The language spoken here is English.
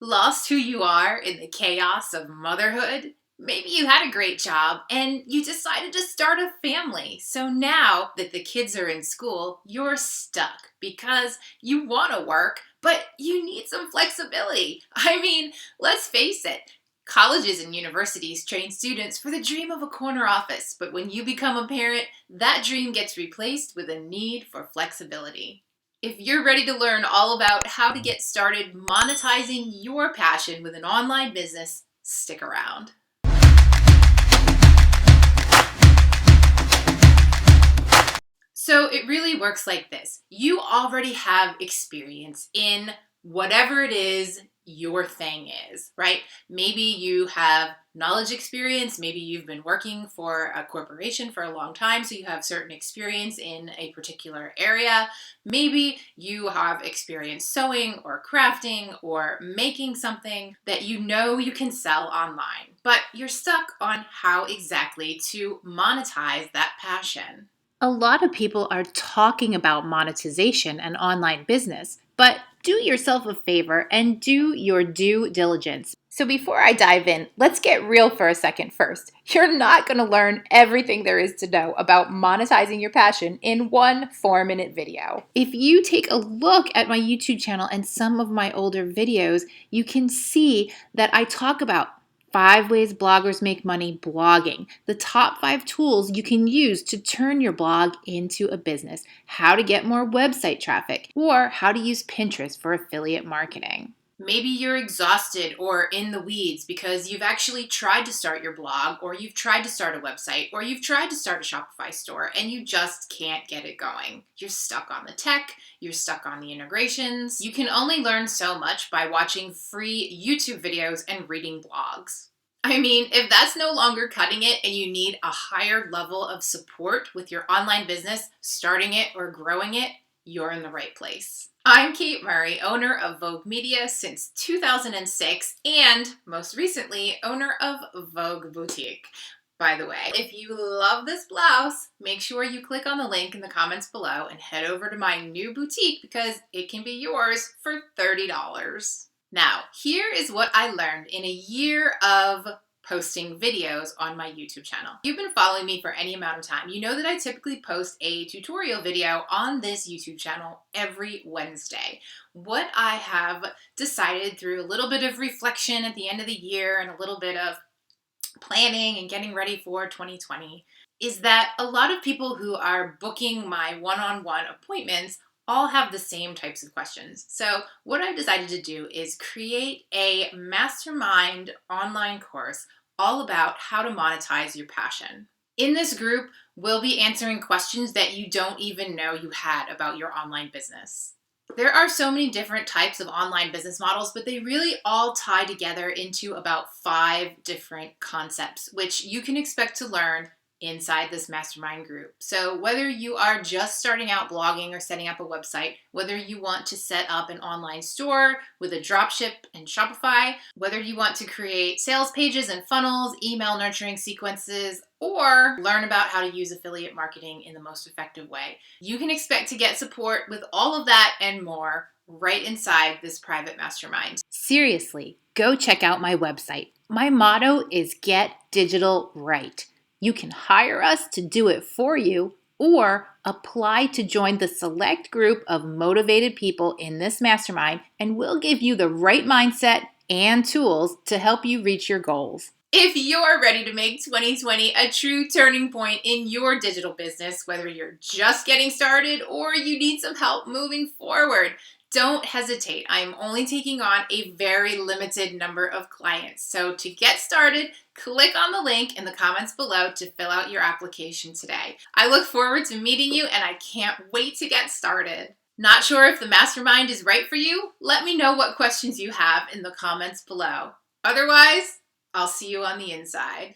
Lost who you are in the chaos of motherhood? Maybe you had a great job and you decided to start a family. So now that the kids are in school, you're stuck because you want to work, but you need some flexibility. Let's face it. Colleges and universities train students for the dream of a corner office, but when you become a parent, that dream gets replaced with a need for flexibility. If you're ready to learn all about how to get started monetizing your passion with an online business, stick around. So it really works like this. You already have experience in whatever it is your thing is, right? Maybe you have knowledge experience. Maybe you've been working for a corporation for a long time, so you have certain experience in a particular area. Maybe you have experience sewing or crafting or making something that you know you can sell online, but you're stuck on how exactly to monetize that passion. A lot of people are talking about monetization and online business, but do yourself a favor and do your due diligence. So before I dive in, let's get real for a second first. You're not going to learn everything there is to know about monetizing your passion in one 4-minute video. If you take a look at my YouTube channel and some of my older videos, you can see that I talk about 5 ways bloggers make money blogging, the top 5 tools you can use to turn your blog into a business, how to get more website traffic, or how to use Pinterest for affiliate marketing. Maybe you're exhausted or in the weeds because you've actually tried to start your blog, or you've tried to start a website, or you've tried to start a Shopify store and you just can't get it going. You're stuck on the tech, you're stuck on the integrations. You can only learn so much by watching free YouTube videos and reading blogs. If that's no longer cutting it and you need a higher level of support with your online business, starting it or growing it, you're in the right place. I'm Kate Murray, owner of Vogue Media since 2006, and most recently, owner of Vogue Boutique. By the way, if you love this blouse, make sure you click on the link in the comments below and head over to my new boutique because it can be yours for $30. Now, here is what I learned in a year of posting videos on my YouTube channel. If you've been following me for any amount of time, you know that I typically post a tutorial video on this YouTube channel every Wednesday. What I have decided through a little bit of reflection at the end of the year and a little bit of planning and getting ready for 2020 is that a lot of people who are booking my one-on-one appointments all have the same types of questions. So what I've decided to do is create a mastermind online course all about how to monetize your passion. In this group, we'll be answering questions that you don't even know you had about your online business. There are so many different types of online business models, but they really all tie together into about 5 different concepts, which you can expect to learn inside this mastermind group. So whether you are just starting out blogging or setting up a website, whether you want to set up an online store with a dropship and Shopify, whether you want to create sales pages and funnels, email nurturing sequences, or learn about how to use affiliate marketing in the most effective way, you can expect to get support with all of that and more right inside this private mastermind. Seriously, go check out my website. My motto is Get Digital Right. You can hire us to do it for you or apply to join the select group of motivated people in this mastermind, and we'll give you the right mindset and tools to help you reach your goals. If you're ready to make 2020 a true turning point in your digital business, whether you're just getting started or you need some help moving forward, don't hesitate. I'm only taking on a very limited number of clients. So to get started, click on the link in the comments below to fill out your application today. I look forward to meeting you and I can't wait to get started. Not sure if the mastermind is right for you? Let me know what questions you have in the comments below. Otherwise, I'll see you on the inside.